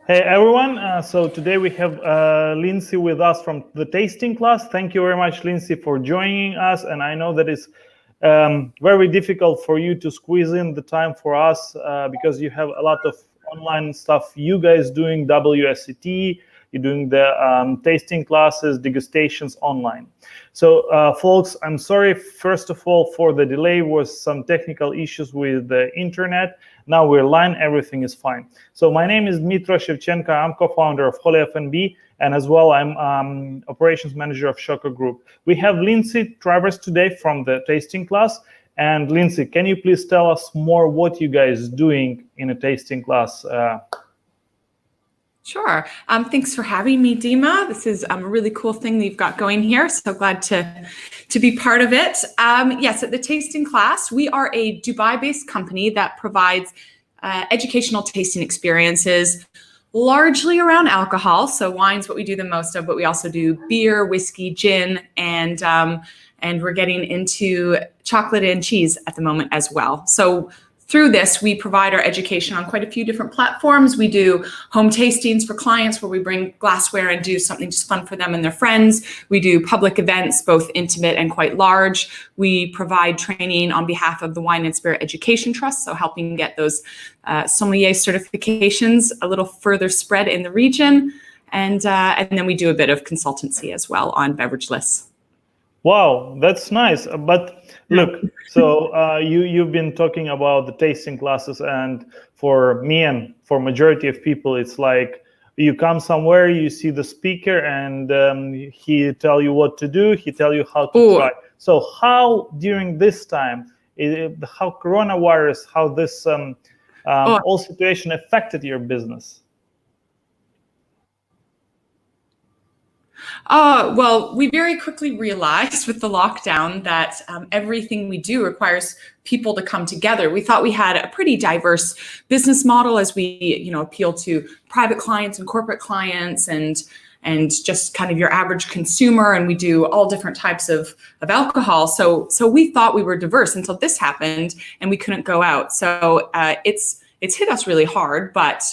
Hey everyone, so today we have Lindsay with us from the tasting class. Thank you very much, Lindsay, for joining us. And I know that it's very difficult for you to squeeze in the time for us because you have a lot of online stuff you guys doing, WSET, you're doing the tasting classes, degustations online. So folks, I'm sorry, first of all, for the delay. Was some technical issues with the internet. Now we're live, everything is fine. So my name is Dmitro Shevchenko. I'm co-founder of Holy FNB, and as well, I'm operations manager of Shoko Group. We have Lindsay Trivers today from the tasting class. And Lindsay, can you please tell us more what you guys doing in a tasting class? Sure. Thanks for having me, Dima. This is a really cool thing that you've got going here. So glad to be part of it. Yes, at the tasting class, we are a Dubai-based company that provides educational tasting experiences, largely around alcohol. So wine's what we do the most of, but we also do beer, whiskey, gin, and we're getting into chocolate and cheese at the moment as well. So through this, we provide our education on quite a few different platforms. We do home tastings for clients where we bring glassware and do something just fun for them and their friends. We do public events, both intimate and quite large. We provide training on behalf of the Wine and Spirit Education Trust, so helping get those sommelier certifications a little further spread in the region. And then we do a bit of consultancy as well on beverage lists. Wow, that's nice. But look, so you've been talking about the tasting classes, and for me and for majority of people, it's like you come somewhere, you see the speaker, and he tell you what to do, he tell you how to try. So how during this time, how coronavirus, how this whole situation affected your business? Well, we very quickly realized with the lockdown that everything we do requires people to come together. We thought we had a pretty diverse business model as we, appeal to private clients and corporate clients and just kind of your average consumer, and we do all different types of alcohol. So we thought we were diverse until this happened and we couldn't go out. So it's hit us really hard, but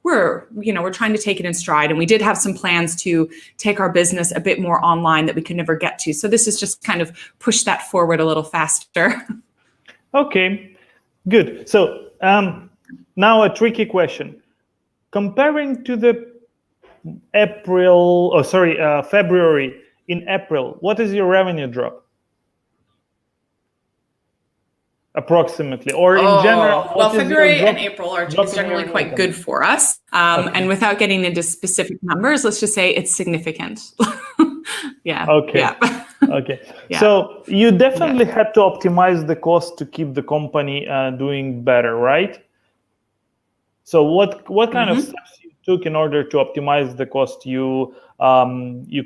we're trying to take it in stride, and we did have some plans to take our business a bit more online that we could never get to. So this is just kind of push that forward a little faster. Okay, good. So now a tricky question. Comparing to the February, in April, what is your revenue drop? Approximately, or in general? Well, February and April are generally quite good for us. And without getting into specific numbers, let's just say it's significant. Yeah. Okay. Yeah. Okay. Yeah. So you definitely had to optimize the cost to keep the company doing better, right? So what kind of steps you took in order to optimize the cost? You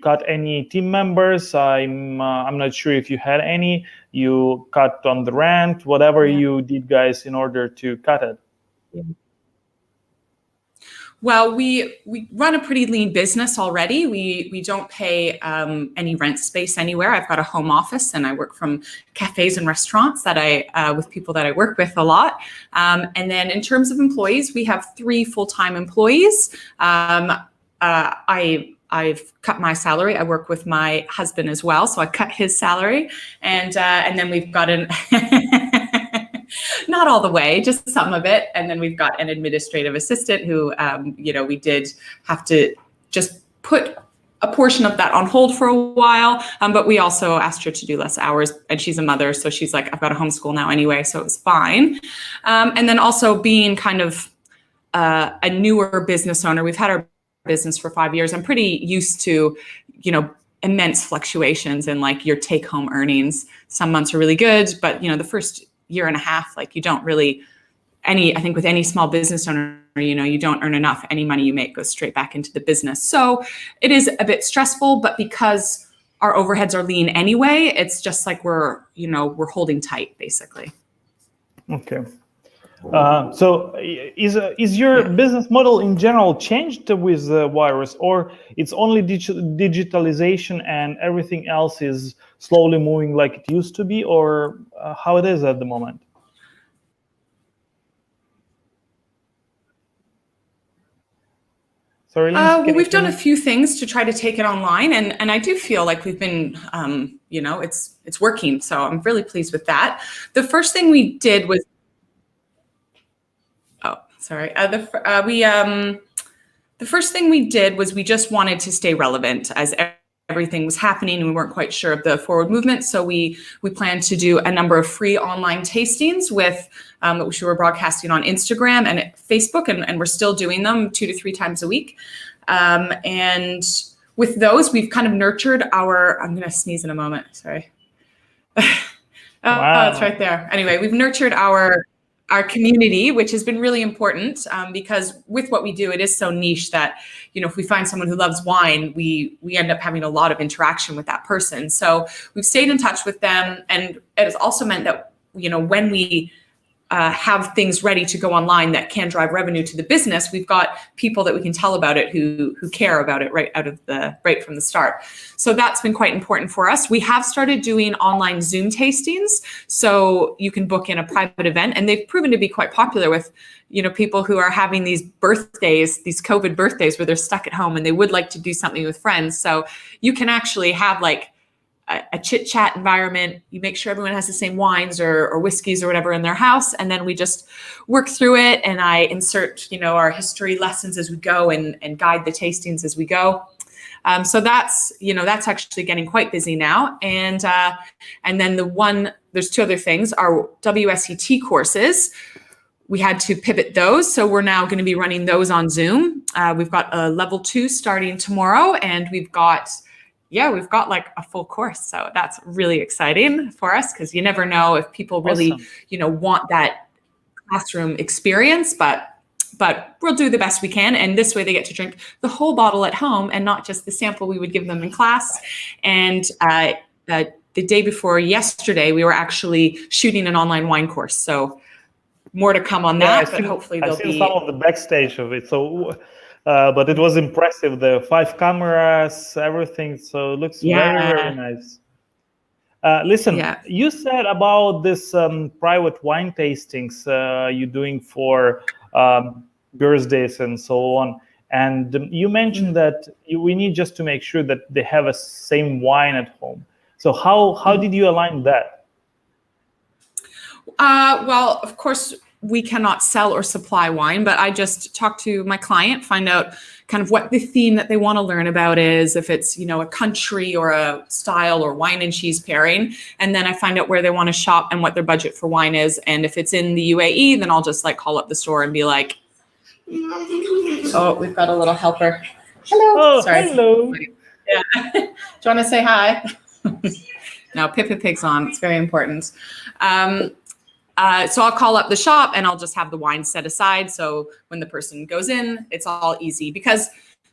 cut any team members? I'm not sure if you had any. You cut on the rent, whatever you did, guys, in order to cut it. Well, we run a pretty lean business already. We don't pay any rent space anywhere. I've got a home office, and I work from cafes and restaurants that with people that I work with a lot. And then in terms of employees, we have 3 full-time employees. I've cut my salary. I work with my husband as well, so I cut his salary, and then we've got not all the way, just some of it, and then we've got an administrative assistant who, we did have to just put a portion of that on hold for a while, but we also asked her to do less hours, and she's a mother, so she's like, I've got to homeschool now anyway, so it was fine. And then also being kind of a newer business owner, we've had our business for 5 years. I'm pretty used to, immense fluctuations in like your take-home earnings. Some months are really good, but the first year and a half, like you don't really I think with any small business owner, you don't earn enough. Any money you make goes straight back into the business. So it is a bit stressful, but because our overheads are lean anyway, it's just like we're holding tight basically. Okay. So is your business model in general changed with the virus, or it's only digitalization and everything else is slowly moving like it used to be, or how it is at the moment? Sorry, Lindsay, Well, we've done a few things to try to take it online, and I do feel like we've been, it's working. So I'm really pleased with that. The first thing we did was, the first thing we did was we just wanted to stay relevant as everything was happening and we weren't quite sure of the forward movement. So we planned to do a number of free online tastings with which we were broadcasting on Instagram and Facebook, and we're still doing them 2 to 3 times a week. And with those, we've kind of nurtured our, I'm going to sneeze in a moment. Sorry. Wow. It's right there. Anyway, we've nurtured our community, which has been really important because with what we do, it is so niche that, if we find someone who loves wine, we end up having a lot of interaction with that person. So we've stayed in touch with them. And it has also meant that, when we have things ready to go online that can drive revenue to the business, we've got people that we can tell about it who care about it right from the start. So that's been quite important for us. We have started doing online Zoom tastings, so you can book in a private event, and they've proven to be quite popular with people who are having these birthdays, these COVID birthdays where they're stuck at home and they would like to do something with friends. So you can actually have like a chit chat environment. You make sure everyone has the same wines or whiskeys or whatever in their house. And then we just work through it. And I insert, our history lessons as we go and guide the tastings as we go. So that's actually getting quite busy now. And then there's 2 other things, our WSET courses. We had to pivot those. So we're now going to be running those on Zoom. We've got a level 2 starting tomorrow, and we've got like a full course. So that's really exciting for us because you never know if people really, Awesome. Want that classroom experience, but we'll do the best we can. And this way they get to drink the whole bottle at home and not just the sample we would give them in class. And the day before yesterday, we were actually shooting an online wine course. So more to come on that, but hopefully there'll be some of the backstage of it. So, but it was impressive. The 5 cameras, everything. So it looks very, very nice. Listen, you said about this private wine tastings you're doing for birthdays and so on. And you mentioned that we need just to make sure that they have a same wine at home. So how did you align that? Well, of course, we cannot sell or supply wine, but I just talk to my client, find out kind of what the theme that they want to learn about is, if it's, a country or a style or wine and cheese pairing. And then I find out where they want to shop and what their budget for wine is. And if it's in the UAE, then I'll just call up the store and be like, oh, we've got a little helper. Hello. Oh, sorry. Hello. Yeah. Do you want to say hi? No, Pippa Pig's on. It's very important. So I'll call up the shop and I'll just have the wine set aside. So when the person goes in, it's all easy, because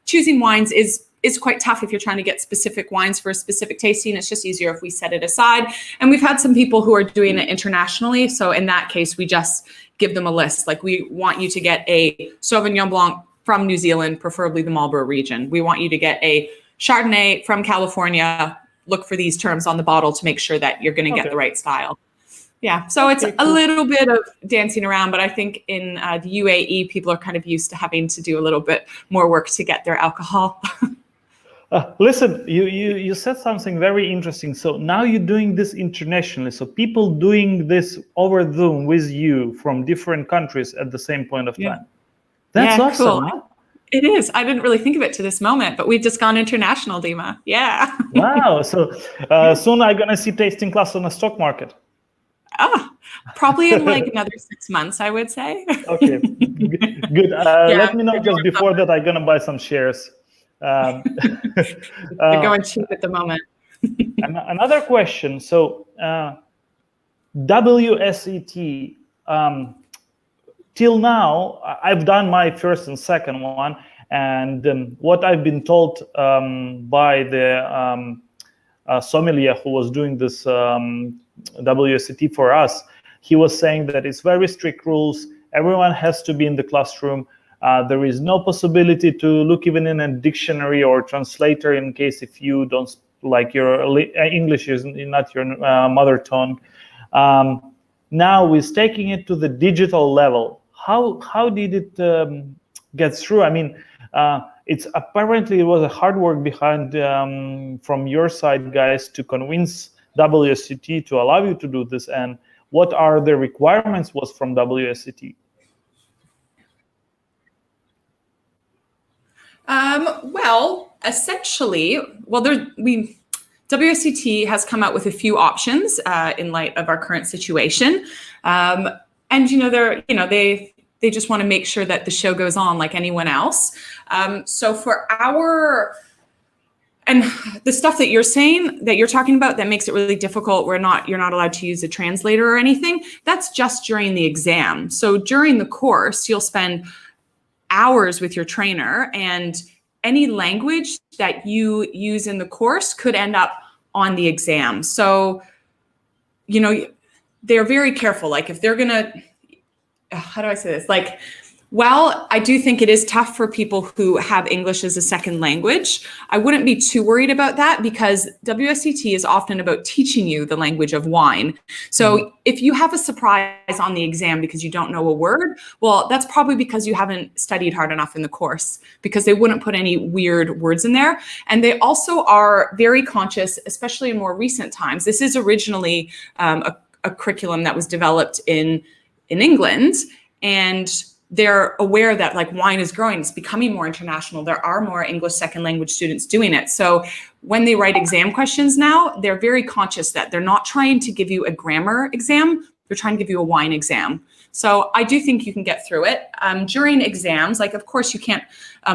choosing wines is quite tough if you're trying to get specific wines for a specific tasting. It's just easier if we set it aside. And we've had some people who are doing it internationally. So in that case, we just give them a list. Like, we want you to get a Sauvignon Blanc from New Zealand, preferably the Marlborough region. We want you to get a Chardonnay from California. Look for these terms on the bottle to make sure that you're going to get the right style. Yeah, so it's a little bit of dancing around, but I think in the UAE, people are kind of used to having to do a little bit more work to get their alcohol. Listen, you said something very interesting. So now you're doing this internationally. So people doing this over Zoom with you from different countries at the same point of time. That's awesome. Cool. Huh? It is. I didn't really think of it to this moment, but we've just gone international, Dima. Yeah. Wow. So soon I'm going to see tasting class on the stock market. Probably in another 6 months, I would say. Okay, good. Let me know just before that. I'm gonna buy some shares. They're going cheap at the moment. Another question. So WSET, till now, I've done my first and second one, and what I've been told by the sommelier who was doing this WSET for us, he was saying that it's very strict rules. Everyone has to be in the classroom. There is no possibility to look even in a dictionary or translator in case if you don't, your English is not your mother tongue. Now with taking it to the digital level, how did it get through? I mean, it's apparently it was a hard work behind from your side, guys, to convince WSET to allow you to do this, and what are the requirements was from WSET? Well, essentially, WSET has come out with a few options in light of our current situation, and they just want to make sure that the show goes on like anyone else. So for and the stuff that you're saying, that you're talking about, that makes it really difficult, you're not allowed to use a translator or anything, that's just during the exam. So during the course, you'll spend hours with your trainer, and any language that you use in the course could end up on the exam. So, they're very careful. Like if they're gonna, how do I say this? Like, well, I do think it is tough for people who have English as a second language. I wouldn't be too worried about that, because WSET is often about teaching you the language of wine. So if you have a surprise on the exam because you don't know a word, well, that's probably because you haven't studied hard enough in the course, because they wouldn't put any weird words in there. And they also are very conscious, especially in more recent times. This is originally a curriculum that was developed in England, and they're aware that like wine is growing, it's becoming more international. There are more English second language students doing it. So when they write exam questions now, they're very conscious that they're not trying to give you a grammar exam, they're trying to give you a wine exam. So I do think you can get through it. During exams, like of course you can't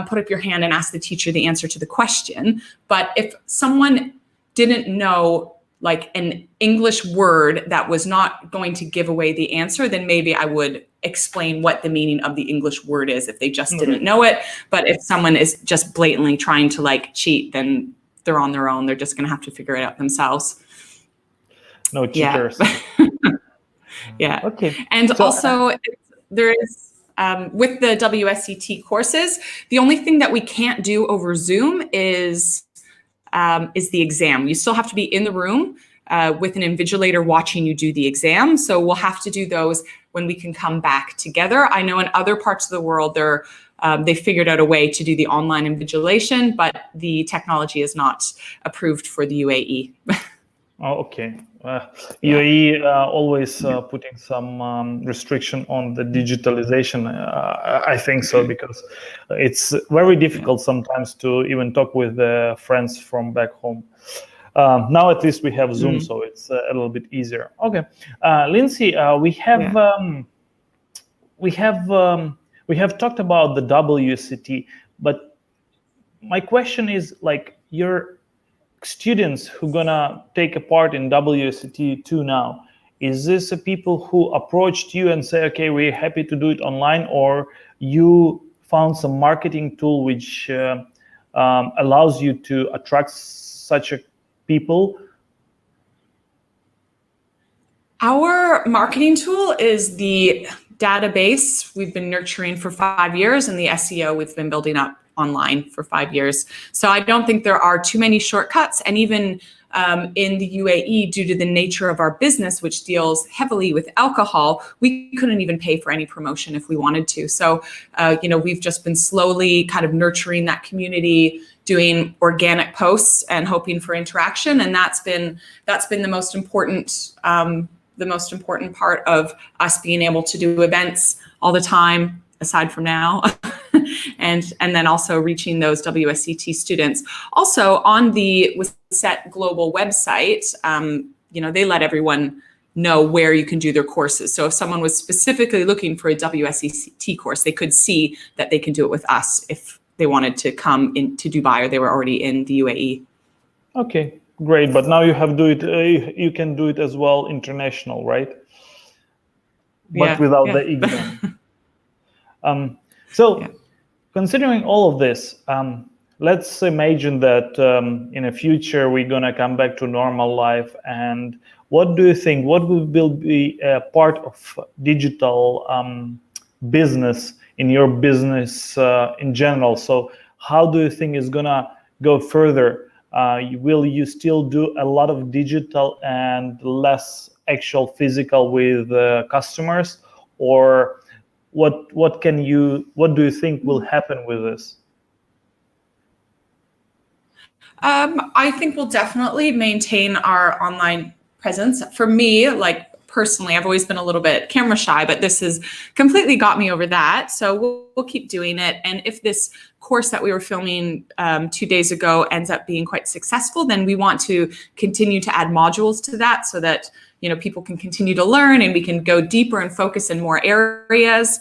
put up your hand and ask the teacher the answer to the question, but if someone didn't know like an English word that was not going to give away the answer, then maybe I would explain what the meaning of the English word is if they just didn't know it. But if someone is just blatantly trying to like cheat, then they're on their own. They're just going to have to figure it out themselves. No cheaters. Yeah. Okay. And so, also there is, with the WSET courses, the only thing that we can't do over Zoom is the exam. You still have to be in the room with an invigilator watching you do the exam. So we'll have to do those when we can come back together. I know in other parts of the world, they figured out a way to do the online invigilation, but the technology is not approved for the UAE. Oh, okay. UAE always putting some restriction on the digitalization. I think so, because it's very difficult sometimes to even talk with friends from back home. Now at least we have Zoom, so it's a little bit easier. Okay, Lindsay, we have talked about the WSET, but my question is like your students who gonna take a part in WSET2 now, is this people who approached you and say, okay, we're happy to do it online, or you found some marketing tool which allows you to attract such a people? Our marketing tool is the database we've been nurturing for 5 years, and the SEO we've been building up online for 5 years. So I don't think there are too many shortcuts. And even in the UAE, due to the nature of our business, which deals heavily with alcohol, we couldn't even pay for any promotion if we wanted to. So, we've just been slowly kind of nurturing that community, doing organic posts and hoping for interaction. And that's been the most important part of us being able to do events all the time, aside from now. and then also reaching those WSET students. Also on the WSET global website, they let everyone know where you can do their courses. So if someone was specifically looking for a WSET course, they could see that they can do it with us if they wanted to come into Dubai or they were already in the UAE. Okay, great. But now you have you can do it as well international, right? But without the exam. Considering all of this, let's imagine that in the future we're gonna come back to normal life. And what do you think? What will be a part of digital business in your business in general? So how do you think it's gonna go further? Will you still do a lot of digital and less actual physical with customers, or what do you think will happen with this? I think we'll definitely maintain our online presence. For me, like personally, I've always been a little bit camera shy, but this has completely got me over that. So we'll keep doing it. And if this course that we were filming 2 days ago ends up being quite successful, then we want to continue to add modules to that so that people can continue to learn and we can go deeper and focus in more areas.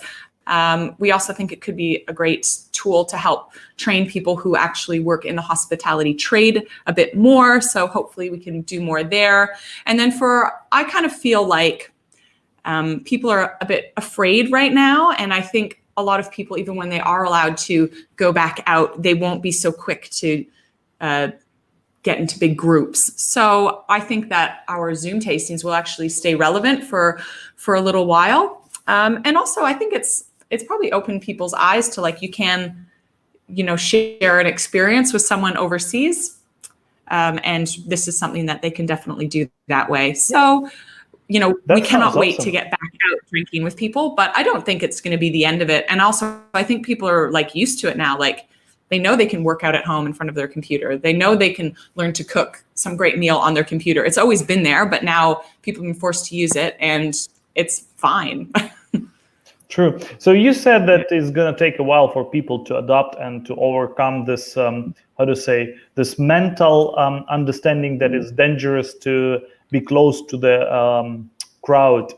We also think it could be a great tool to help train people who actually work in the hospitality trade a bit more. So hopefully we can do more there. And then I kind of feel like people are a bit afraid right now. And I think a lot of people, even when they are allowed to go back out, they won't be so quick to get into big groups. So I think that our Zoom tastings will actually stay relevant for a little while. And also I think it's probably opened people's eyes to like, you can, share an experience with someone overseas. And this is something that they can definitely do that way. So, we cannot wait to get back out drinking with people, but I don't think it's going to be the end of it. And also I think people are like used to it now. Like they know they can work out at home in front of their computer. They know they can learn to cook some great meal on their computer. It's always been there, but now people have been forced to use it and it's fine. True. So you said that it's going to take a while for people to adopt and to overcome this, this mental understanding that it's dangerous to be close to the crowd.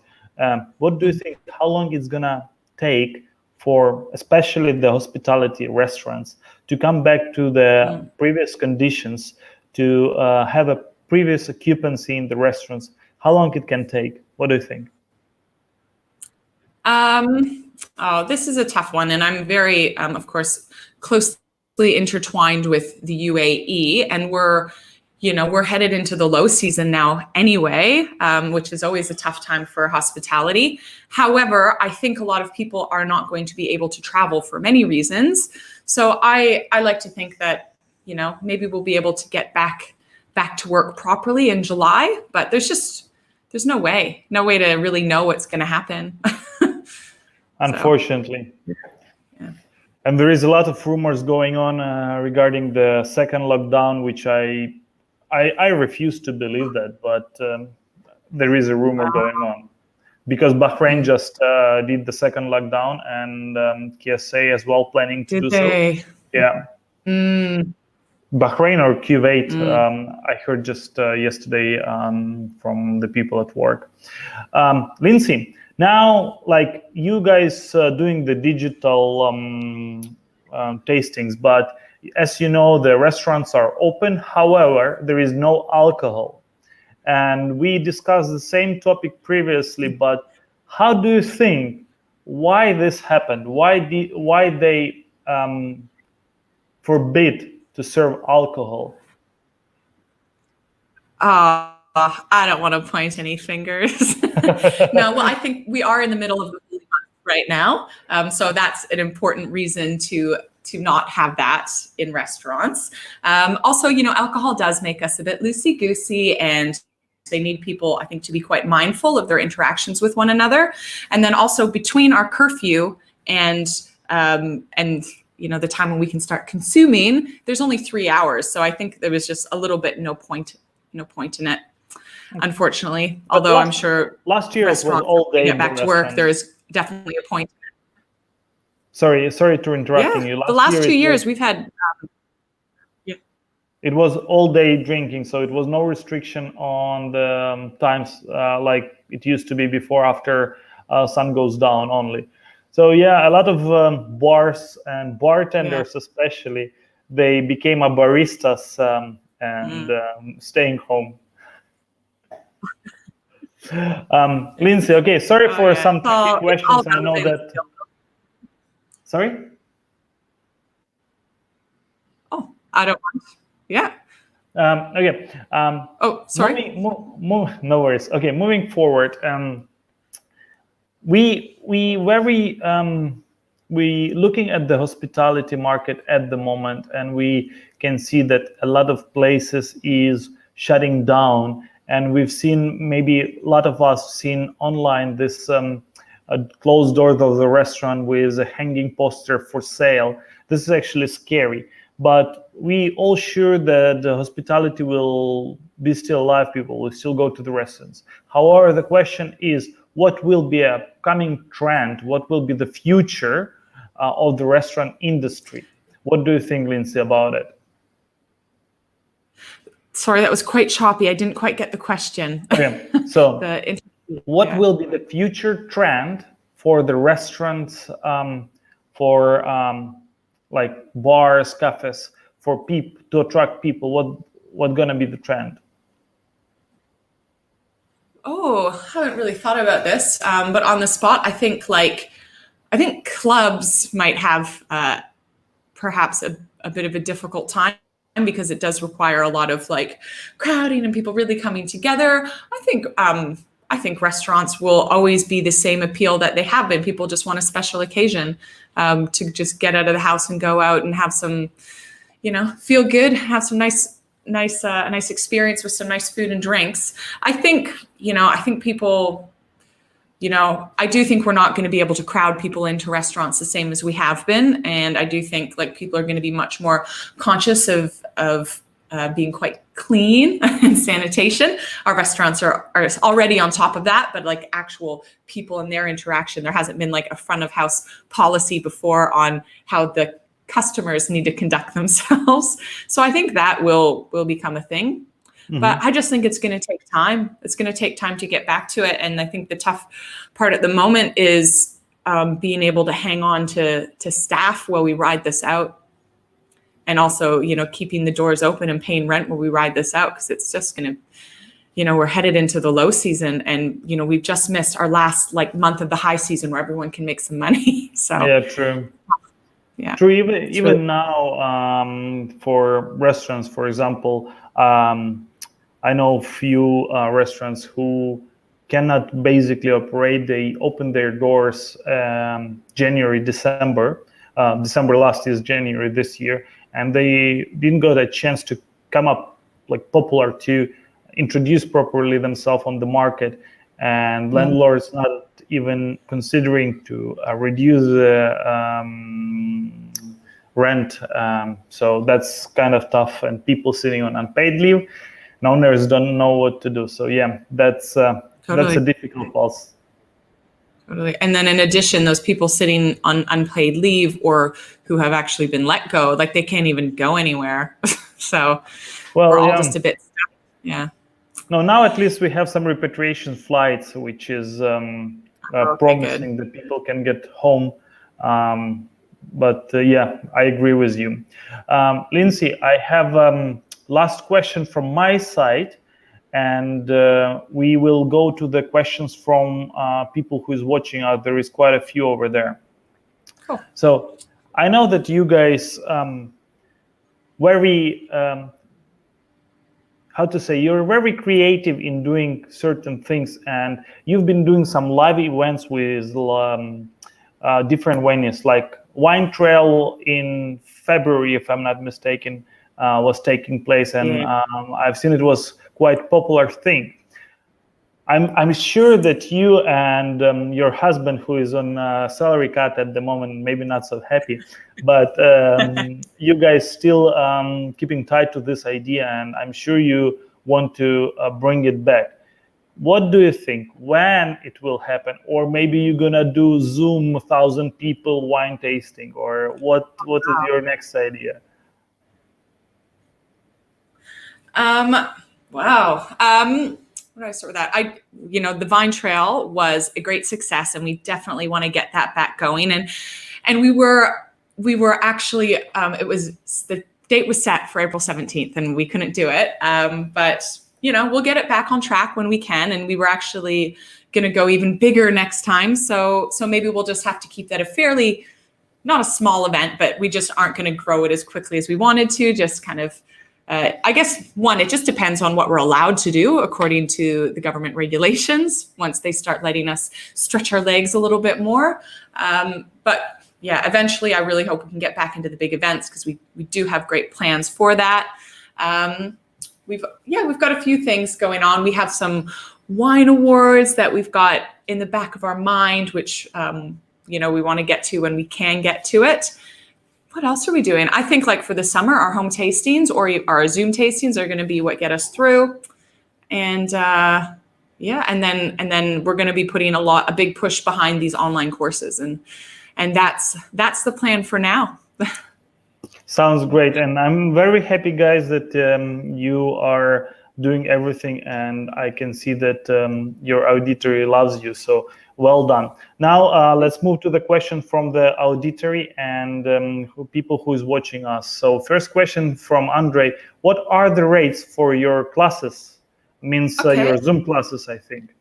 What do you think? How long it's going to take for especially the hospitality restaurants to come back to the previous conditions, to have a previous occupancy in the restaurants? How long it can take? What do you think? This is a tough one. And I'm very, of course, closely intertwined with the UAE, and we're headed into the low season now anyway, which is always a tough time for hospitality. However, I think a lot of people are not going to be able to travel for many reasons. So I like to think that, maybe we'll be able to get back to work properly in July, but there's no way to really know what's going to happen. Unfortunately. Yeah. And there is a lot of rumors going on regarding the second lockdown, which I refuse to believe that, but there is a rumor going on because Bahrain just did the second lockdown, and KSA as well planning to do so. Yeah. Bahrain or Kuwait, I heard just yesterday from the people at work. Lindsay, now, like you guys doing the digital tastings, but as you know, the restaurants are open. However, there is no alcohol. And we discussed the same topic previously, but how do you think, why this happened? Why they forbid to serve alcohol? I don't want to point any fingers. No, well, I think we are in the middle of the month right now. So that's an important reason to not have that in restaurants. Also, alcohol does make us a bit loosey-goosey, and they need people, I think, to be quite mindful of their interactions with one another. And then also between our curfew and the time when we can start consuming, there's only 3 hours. So I think there was just a little bit no point in it, unfortunately. Although I'm sure last year it was all day. Get back to work. There is definitely a point. Sorry to interrupting you. The last 2 years we've had. It was all day drinking, so it was no restriction on the times like it used to be before, after sun goes down only. So yeah, a lot of bars and bartenders especially, they became a baristas and staying home. Lindsay, okay, sorry for some tricky questions. I know that. Sorry? Oh, I don't want. Yeah. Okay. Oh, sorry. No worries. Okay, moving forward. We looking at the hospitality market at the moment, and we can see that a lot of places is shutting down, and we've seen, maybe a lot of us seen online this closed doors of the restaurant with a hanging poster for sale. This is actually scary. but we all sure that the hospitality will be still alive. People will still go to the restaurants. However, the question is, what will be a coming trend? What will be the future of the restaurant industry? What do you think, Lindsay, about it? Sorry, that was quite choppy. I didn't quite get the question. Okay, so what will be the future trend for the restaurants, for like bars, cafes, for people to attract people? What's gonna be the trend? Oh, I haven't really thought about this, but on the spot, I think clubs might have perhaps a bit of a difficult time, because it does require a lot of like crowding and people really coming together. I think restaurants will always be the same appeal that they have been. People just want a special occasion to just get out of the house and go out and have some, feel good, have some nice experience with some nice food and drinks. I think people, I do think we're not going to be able to crowd people into restaurants the same as we have been. And I do think like people are going to be much more conscious of being quite clean and sanitation. Our restaurants are already on top of that, but like actual people and their interaction, there hasn't been like a front of house policy before on how the customers need to conduct themselves. So I think that will become a thing. Mm-hmm. But I just think it's going to take time. It's going to take time to get back to it. And I think the tough part at the moment is being able to hang on to staff while we ride this out. And also, keeping the doors open and paying rent while we ride this out, because it's just going to, we're headed into the low season, and, we've just missed our last like month of the high season where everyone can make some money. So yeah, true. Yeah. True. Even now, for restaurants, for example, I know a few restaurants who cannot basically operate. They open their doors January, December. December last year, January this year, and they didn't get a chance to come up like popular to introduce properly themselves on the market, and landlords not even considering to reduce the rent. So that's kind of tough, and people sitting on unpaid leave. And owners don't know what to do. So yeah, that's a difficult pulse. Totally. And then in addition, those people sitting on unpaid leave or who have actually been let go, like they can't even go anywhere. So we're all just a bit stuck. Yeah. No, now at least we have some repatriation flights, which is promising that people can get home. But yeah, I agree with you. Lindsay, I have last question from my side. And we will go to the questions from people who is watching out. There is quite a few over there. Cool. So I know that you guys you're very creative in doing certain things, and you've been doing some live events with different venues, like Wine Trail in February, if I'm not mistaken, was taking place, and I've seen it was quite popular thing. I'm sure that you and your husband, who is on salary cut at the moment, maybe not so happy, but you guys still keeping tight to this idea, and I'm sure you want to bring it back. What do you think, when it will happen? Or maybe you're gonna do Zoom 1,000 people wine tasting, or what is your next idea? Wow. Where do I start with that? The Vine Trail was a great success, and we definitely want to get that back going. And we were actually, the date was set for April 17th, and we couldn't do it. But we'll get it back on track when we can. And we were actually going to go even bigger next time. So maybe we'll just have to keep that a fairly, not a small event, but we just aren't going to grow it as quickly as we wanted to. Just kind of, I guess, it just depends on what we're allowed to do according to the government regulations once they start letting us stretch our legs a little bit more. But yeah, eventually I really hope we can get back into the big events, because we do have great plans for that. We've got a few things going on. We have some wine awards that we've got in the back of our mind, which we want to get to when we can get to it. What else are we doing? I think like for the summer, our home tastings or our Zoom tastings are going to be what get us through. And yeah, and then we're going to be putting a big push behind these online courses, and that's the plan for now. Sounds great, and I'm very happy, guys, that you are doing everything, and I can see that your auditory loves you. So well done. Now let's move to the question from the auditory and people who is watching us. So first question from Andrey: what are the rates for your classes? Means your Zoom classes, I think.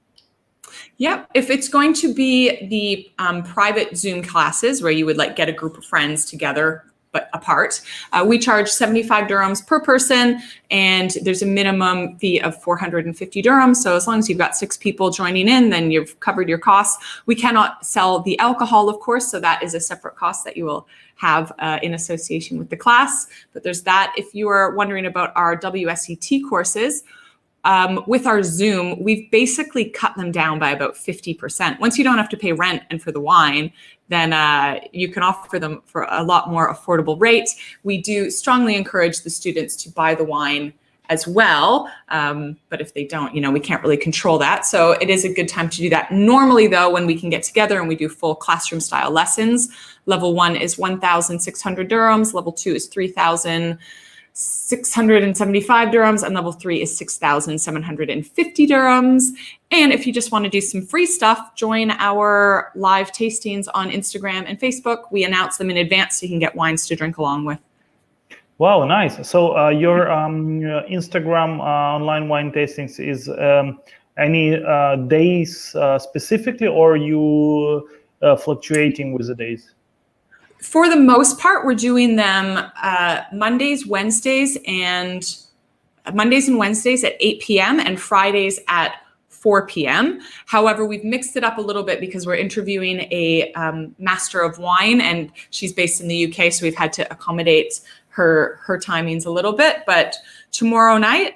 Yep. If it's going to be the private Zoom classes where you would like get a group of friends together but apart, we charge 75 dirhams per person, and there's a minimum fee of 450 dirhams. So as long as you've got 6 people joining in, then you've covered your costs. We cannot sell the alcohol, of course, so that is a separate cost that you will have in association with the class. But there's that. If you are wondering about our WSET courses, with our Zoom, we've basically cut them down by about 50%. Once you don't have to pay rent and for the wine, then you can offer them for a lot more affordable rate. We do strongly encourage the students to buy the wine as well. But if they don't, we can't really control that. So it is a good time to do that. Normally though, when we can get together and we do full classroom style lessons, level 1 is 1,600 dirhams, level 2 is 3,675 dirhams, and level 3 is 6,750 dirhams. And if you just want to do some free stuff, join our live tastings on Instagram and Facebook. We announce them in advance so you can get wines to drink along with. Wow, nice. So your Instagram online wine tastings is any days specifically, or you fluctuating with the days? For the most part, we're doing them Mondays, Wednesdays, and Wednesdays at 8 p.m. and Fridays at 4 p.m. However, we've mixed it up a little bit because we're interviewing a master of wine, and she's based in the UK, so we've had to accommodate her timings a little bit. But tonight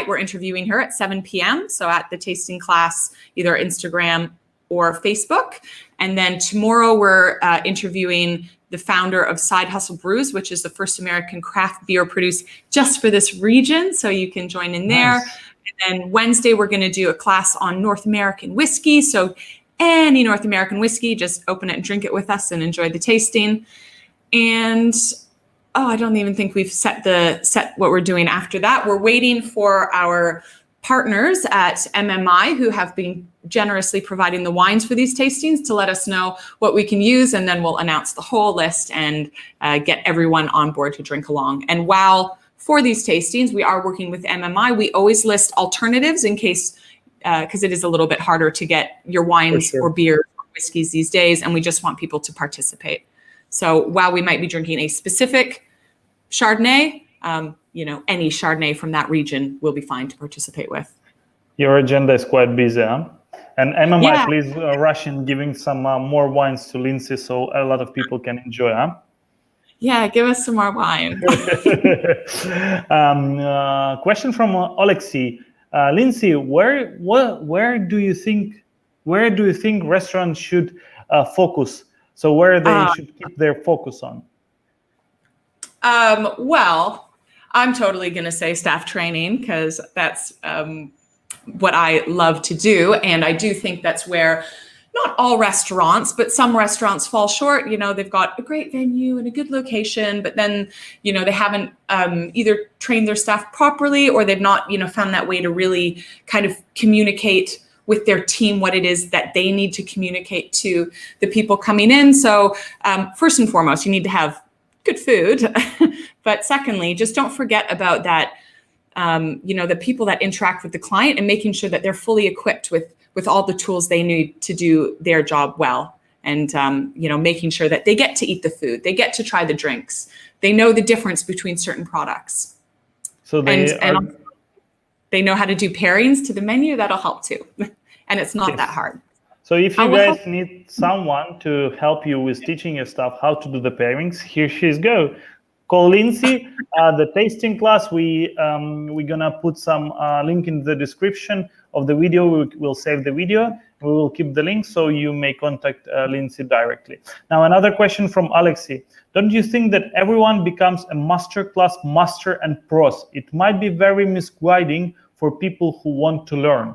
we're interviewing her at 7 p.m. So at the tasting class, either Instagram or Facebook. And then tomorrow we're interviewing the founder of Side Hustle Brews, which is the first American craft beer produced just for this region. So you can join in there. Nice. And then Wednesday, we're going to do a class on North American whiskey. So any North American whiskey, just open it and drink it with us and enjoy the tasting. And I don't even think we've set what we're doing after that. We're waiting for our partners at MMI, who have been generously providing the wines for these tastings, to let us know what we can use, and then we'll announce the whole list and get everyone on board to drink along. And while for these tastings we are working with MMI, we always list alternatives in case, because it is a little bit harder to get your wines or beer or whiskeys these days, and we just want people to participate. So while we might be drinking a specific Chardonnay, any Chardonnay from that region will be fine to participate with. Your agenda is quite busy, huh? And MMI, please rush in giving some more wines to Lindsay so a lot of people can enjoy, huh? Yeah, give us some more wine. Question from Oleksii. Lindsay, where do you think restaurants should focus? So where they should keep their focus on? Well, I'm totally going to say staff training, because that's what I love to do. And I do think that's where not all restaurants, but some restaurants fall short. They've got a great venue and a good location, but then, they haven't either trained their staff properly, or they've not, found that way to really kind of communicate with their team what it is that they need to communicate to the people coming in. So first and foremost, you need to have good food. But secondly, just don't forget about that, the people that interact with the client, and making sure that they're fully equipped with all the tools they need to do their job well. And, making sure that they get to eat the food, they get to try the drinks, they know the difference between certain products. So and they know how to do pairings to the menu. That'll help too. And it's not that hard. So if you guys need someone to help you with teaching your stuff how to do the pairings, here she's go. Call Lindsay. The tasting class, we're gonna put some link in the description of the video. We'll save the video, We will keep the link so you may contact Lindsay directly. Now, another question from Oleksii. Don't you think that everyone becomes a masterclass master and pros? It might be very misguiding for people who want to learn.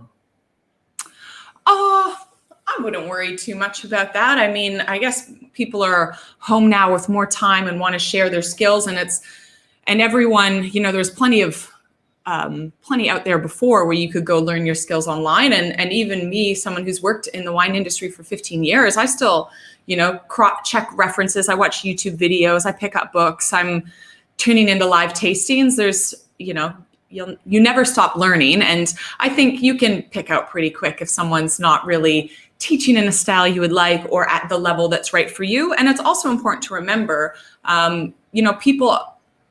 I wouldn't worry too much about that. I mean, I guess people are home now with more time and want to share their skills, and everyone, there's plenty out there before where you could go learn your skills online. And even me, someone who's worked in the wine industry for 15 years, I still, check references. I watch YouTube videos. I pick up books. I'm tuning into live tastings. There's, you never stop learning. And I think you can pick out pretty quick if someone's not really teaching in a style you would like or at the level that's right for you. And it's also important to remember, people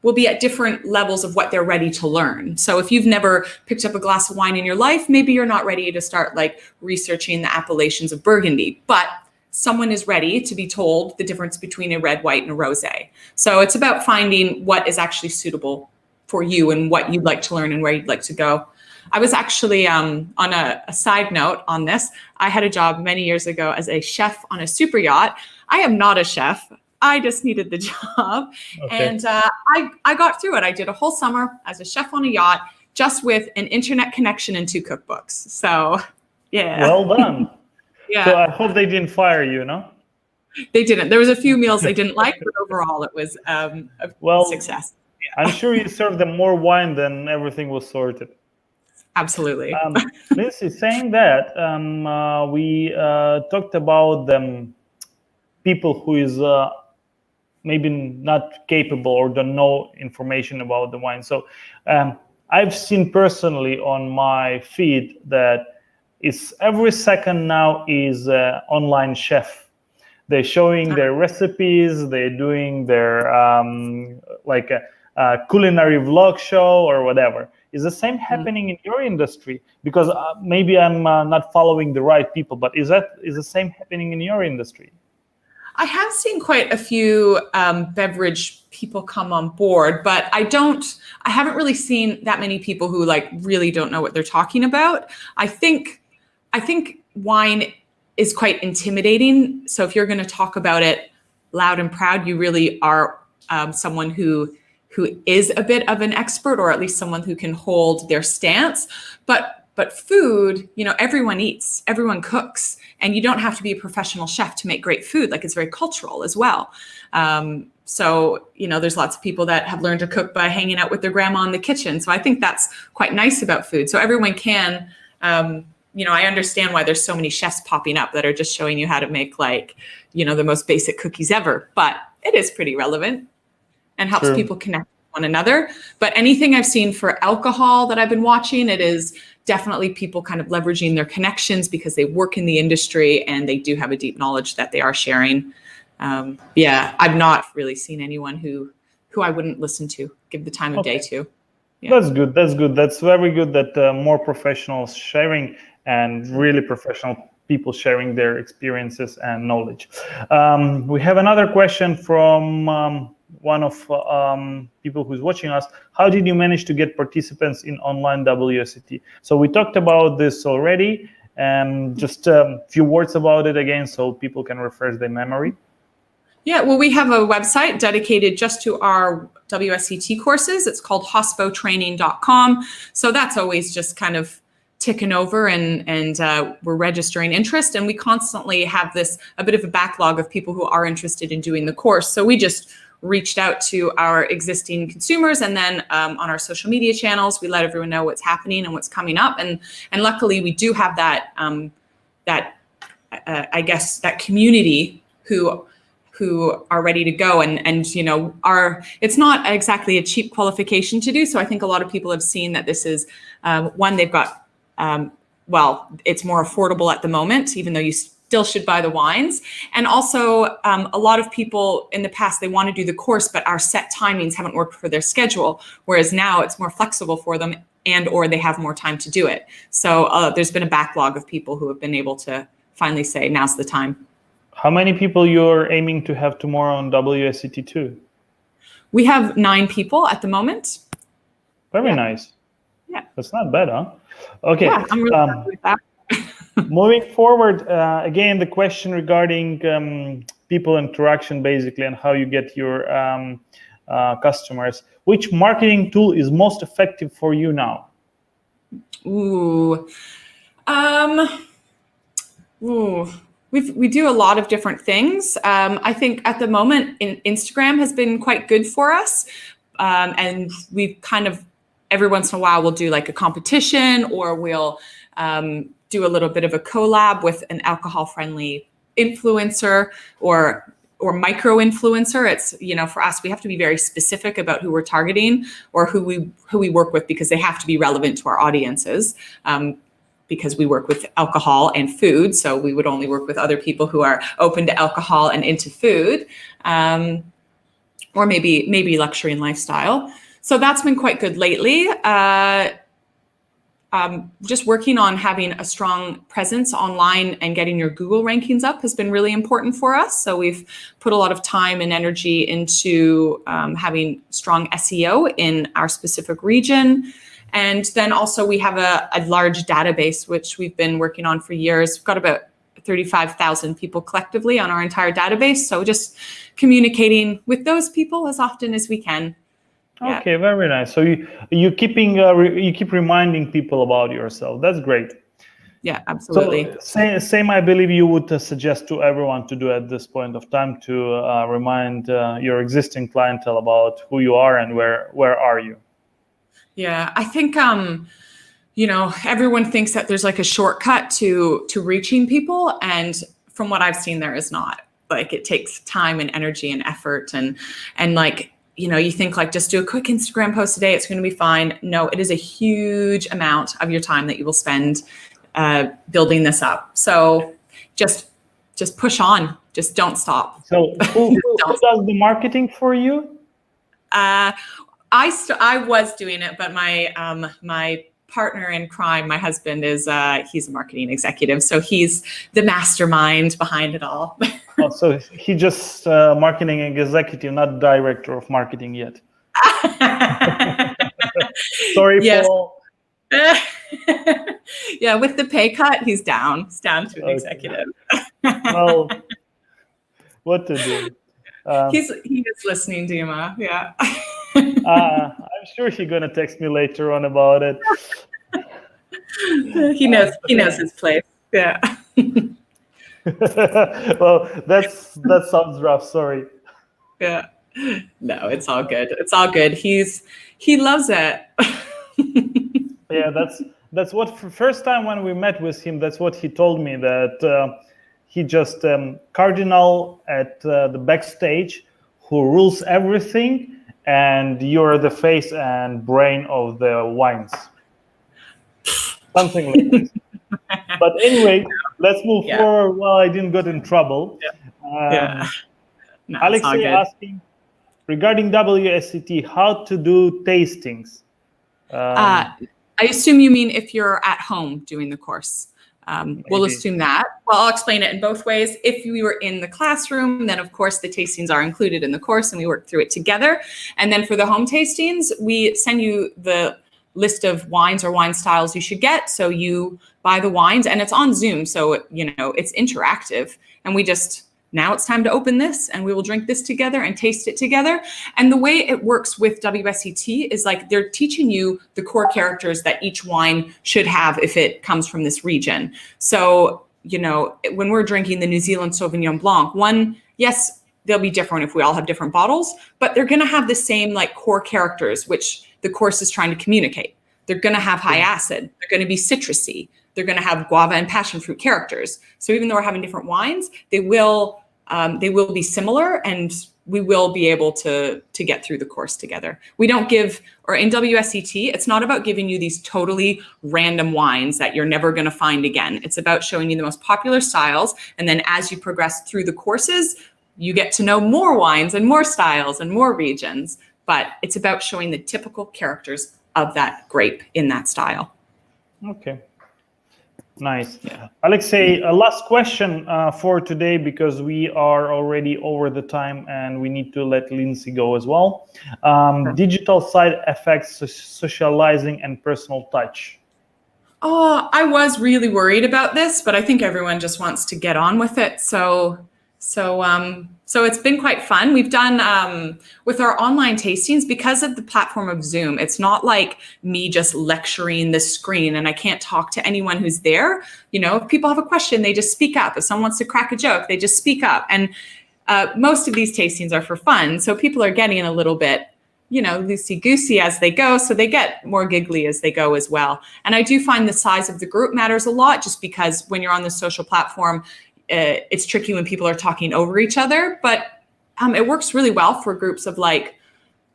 will be at different levels of what they're ready to learn. So if you've never picked up a glass of wine in your life, maybe you're not ready to start researching the appellations of Burgundy, but someone is ready to be told the difference between a red, white, and a rosé. So it's about finding what is actually suitable for you and what you'd like to learn and where you'd like to go. I was actually, on a side note on this, I had a job many years ago as a chef on a super yacht. I am not a chef. I just needed the job. Okay. And I got through it. I did a whole summer as a chef on a yacht, just with an internet connection and 2 cookbooks. So, yeah. Well done. Yeah. So I hope they didn't fire you, no? They didn't. There was a few meals they didn't like, but overall it was a success. Yeah. I'm sure you served them more wine than everything was sorted. Absolutely. Lindsay, saying that, we talked about them people who is maybe not capable or don't know information about the wine. So I've seen personally on my feed that it's every second now is online chef. They're showing their recipes. They're doing their a culinary vlog show or whatever. Is the same happening in your industry? Because maybe I'm not following the right people, but is the same happening in your industry? I have seen quite a few beverage people come on board, but I haven't really seen that many people who really don't know what they're talking about. I think wine is quite intimidating. So if you're going to talk about it loud and proud, you really are someone who is a bit of an expert, or at least someone who can hold their stance. But food, everyone eats, everyone cooks, and you don't have to be a professional chef to make great food. It's very cultural as well. So, there's lots of people that have learned to cook by hanging out with their grandma in the kitchen. So I think that's quite nice about food. So everyone can, I understand why there's so many chefs popping up that are just showing you how to make the most basic cookies ever. But it is pretty relevant and helps people connect with one another. But anything I've seen for alcohol that I've been watching, it is definitely people kind of leveraging their connections because they work in the industry and they do have a deep knowledge that they are sharing. I've not really seen anyone who I wouldn't listen to, give the time of day to. Yeah. That's good. That's very good that more professionals sharing and really professional people sharing their experiences and knowledge. We have another question from one of people who's watching us. How did you manage to get participants in online WSET? So we talked about this already. Just a few words about it again so people can refresh their memory. Yeah, well, we have a website dedicated just to our WSET courses. It's called hospotraining.com. So that's always just kind of ticking over and we're registering interest. And we constantly have a bit of a backlog of people who are interested in doing the course. So we just reached out to our existing consumers, and then on our social media channels, we let everyone know what's happening and what's coming up. And luckily, we do have that that community who are ready to go. And it's not exactly a cheap qualification to do. So I think a lot of people have seen that this is one, they've got it's more affordable at the moment, even though you still should buy the wines. And also a lot of people in the past, they want to do the course, but our set timings haven't worked for their schedule. Whereas now it's more flexible for them or they have more time to do it. So there's been a backlog of people who have been able to finally say, now's the time. How many people you're aiming to have tomorrow on WSET2? We have 9 people at the moment. Very nice. Yeah. That's not bad, huh? Okay. Yeah, I'm really happy with that. Moving forward, again, the question regarding people interaction, basically, and how you get your customers. Which marketing tool is most effective for you now? We do a lot of different things. I think at the moment, Instagram has been quite good for us, and we've kind of every once in a while we'll do like a competition, or we'll do a little bit of a collab with an alcohol-friendly influencer or micro influencer. It's, you know, for us, we have to be very specific about who we're targeting or who we work with, because they have to be relevant to our audiences. Because we work with alcohol and food, so we would only work with other people who are open to alcohol and into food, or maybe luxury and lifestyle. So that's been quite good lately. Just working on having a strong presence online and getting your Google rankings up has been really important for us. So we've put a lot of time and energy into having strong SEO in our specific region. And then also we have a large database, which we've been working on for years. We've got about 35,000 people collectively on our entire database. So just communicating with those people as often as we can. Yeah. Okay, very nice. So you keep reminding people about yourself. That's great. Yeah, absolutely. So same, I believe you would suggest to everyone to do at this point of time, to remind your existing clientele about who you are and where are you. Yeah, I think, you know, everyone thinks that there's like a shortcut to reaching people. And from what I've seen, there is not. Like, it takes time and energy and effort. And like, you know, you think like, just do a quick Instagram post today, it's going to be fine. No, it is a huge amount of your time that you will spend building this up. So just push on. Just don't stop. So who does the marketing for you? I was doing it, but my partner in crime, my husband, he's a marketing executive. So he's the mastermind behind it all. Oh, so he just marketing executive, not director of marketing yet. Sorry, yes. Paul. Yeah, with the pay cut, he's down. It's down to an executive. Well, what to do? He is listening, Dima. Yeah. I'm sure he's gonna text me later on about it. He knows his place. Yeah. Well, that sounds rough. Sorry. Yeah. No, it's all good. It's all good. He loves it. Yeah, that's what first time when we met with him, that's what he told me, that he just cardinal at the backstage who rules everything, and you're the face and brain of the wines. Something like this. But anyway, let's move forward. Well, I didn't get in trouble. Yeah. No, Oleksii asking regarding WSET, how to do tastings. I assume you mean if you're at home doing the course. We'll assume that. Well, I'll explain it in both ways. If we were in the classroom, then of course the tastings are included in the course and we work through it together. And then for the home tastings, we send you the list of wines or wine styles you should get. So you buy the wines, and it's on Zoom. So, you know, it's interactive, and now it's time to open this and we will drink this together and taste it together. And the way it works with WSET is like they're teaching you the core characters that each wine should have if it comes from this region. So, you know, when we're drinking the New Zealand Sauvignon Blanc, yes, they'll be different if we all have different bottles, but they're going to have the same like core characters, which the course is trying to communicate. They're going to have high acid. They're going to be citrusy. They're going to have guava and passion fruit characters. So even though we're having different wines, they will be similar, and we will be able to get through the course together. We don't give, or in WSET, it's not about giving you these totally random wines that you're never going to find again. It's about showing you the most popular styles. And then as you progress through the courses, you get to know more wines and more styles and more regions. But it's about showing the typical characters of that grape in that style. Okay. Nice. Yeah. Oleksii, last question for today, because we are already over the time and we need to let Lindsay go as well. Digital side effects, socializing, and personal touch. Oh, I was really worried about this, but I think everyone just wants to get on with it. So it's been quite fun. We've done with our online tastings, because of the platform of Zoom. It's not like me just lecturing the screen and I can't talk to anyone who's there. You know, if people have a question, they just speak up. If someone wants to crack a joke, they just speak up. And most of these tastings are for fun, so people are getting a little bit, you know, loosey-goosey as they go, so they get more giggly as they go as well. And I do find the size of the group matters a lot, just because when you're on the social platform, it's tricky when people are talking over each other, but it works really well for groups of like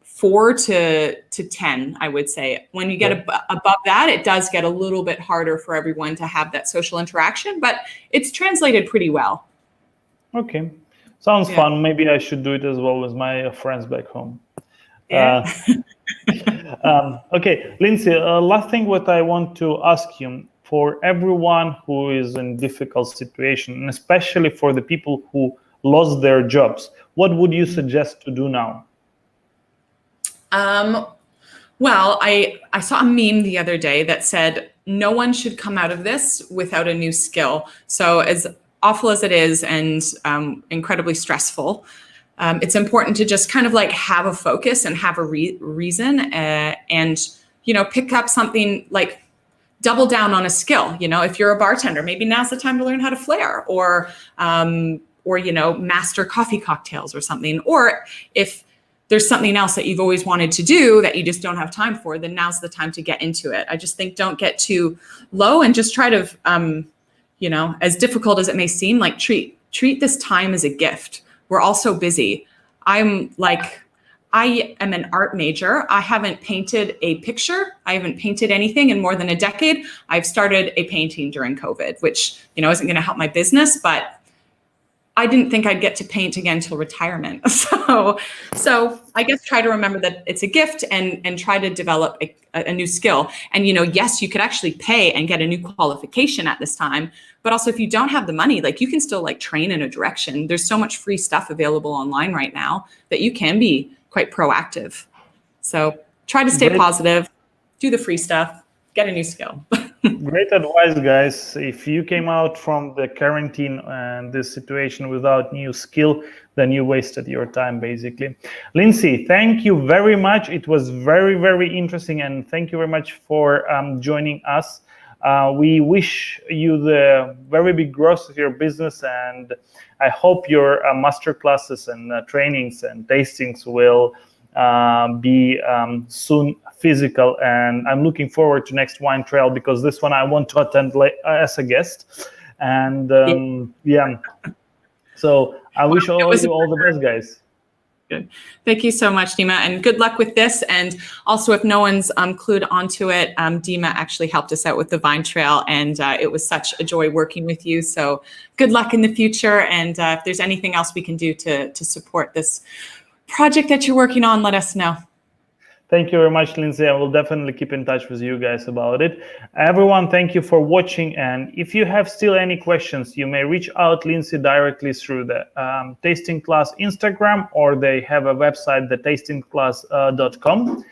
4 to 10, I would say. When you get above that, it does get a little bit harder for everyone to have that social interaction, but it's translated pretty well. Okay, sounds fun. Maybe I should do it as well with my friends back home. Yeah. Okay, Lindsay, last thing what I want to ask you, for everyone who is in difficult situation, and especially for the people who lost their jobs, what would you suggest to do now? Well, I saw a meme the other day that said, no one should come out of this without a new skill. So as awful as it is and incredibly stressful, it's important to just kind of like have a focus and have a reason and, you know, pick up something, like double down on a skill. You know, if you're a bartender, maybe now's the time to learn how to flair, or you know, master coffee cocktails or something. Or if there's something else that you've always wanted to do that you just don't have time for, then now's the time to get into it. I just think don't get too low and just try to, you know, as difficult as it may seem, like treat this time as a gift. We're all so busy. I am an art major. I haven't painted a picture. I haven't painted anything in more than a decade. I've started a painting during COVID, which, you know, isn't going to help my business, but I didn't think I'd get to paint again till retirement. So I guess try to remember that it's a gift and try to develop a new skill. And, you know, yes, you could actually pay and get a new qualification at this time, but also if you don't have the money, like you can still like train in a direction. There's so much free stuff available online right now that you can be quite proactive. So try to stay positive, do the free stuff, get a new skill. Great advice, guys. If you came out from the quarantine and this situation without new skill, then you wasted your time, basically. Lindsay, thank you very much. It was very, very interesting, and thank you very much for joining us. We wish you the very big growth of your business, and I hope your master classes and trainings and tastings will be soon physical, and I'm looking forward to next wine trail, because this one I want to attend as a guest. And yeah, so I wish all you all the best, guys. Good. Thank you so much, Dima, and good luck with this. And also, if no one's clued onto it, Dima actually helped us out with the Vine Trail, and it was such a joy working with you. So good luck in the future. And if there's anything else we can do to support this project that you're working on, let us know. Thank you very much, Lindsay. I will definitely keep in touch with you guys about it. Everyone, thank you for watching. And if you have still any questions, you may reach out Lindsay directly through the Tasting Class Instagram, or they have a website, thetastingclass.com.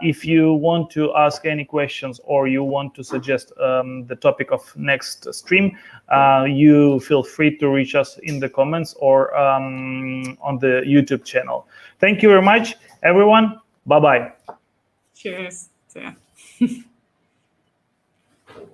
If you want to ask any questions or you want to suggest the topic of next stream, you feel free to reach us in the comments or on the YouTube channel. Thank you very much, everyone. Bye-bye. Cheers. Yeah.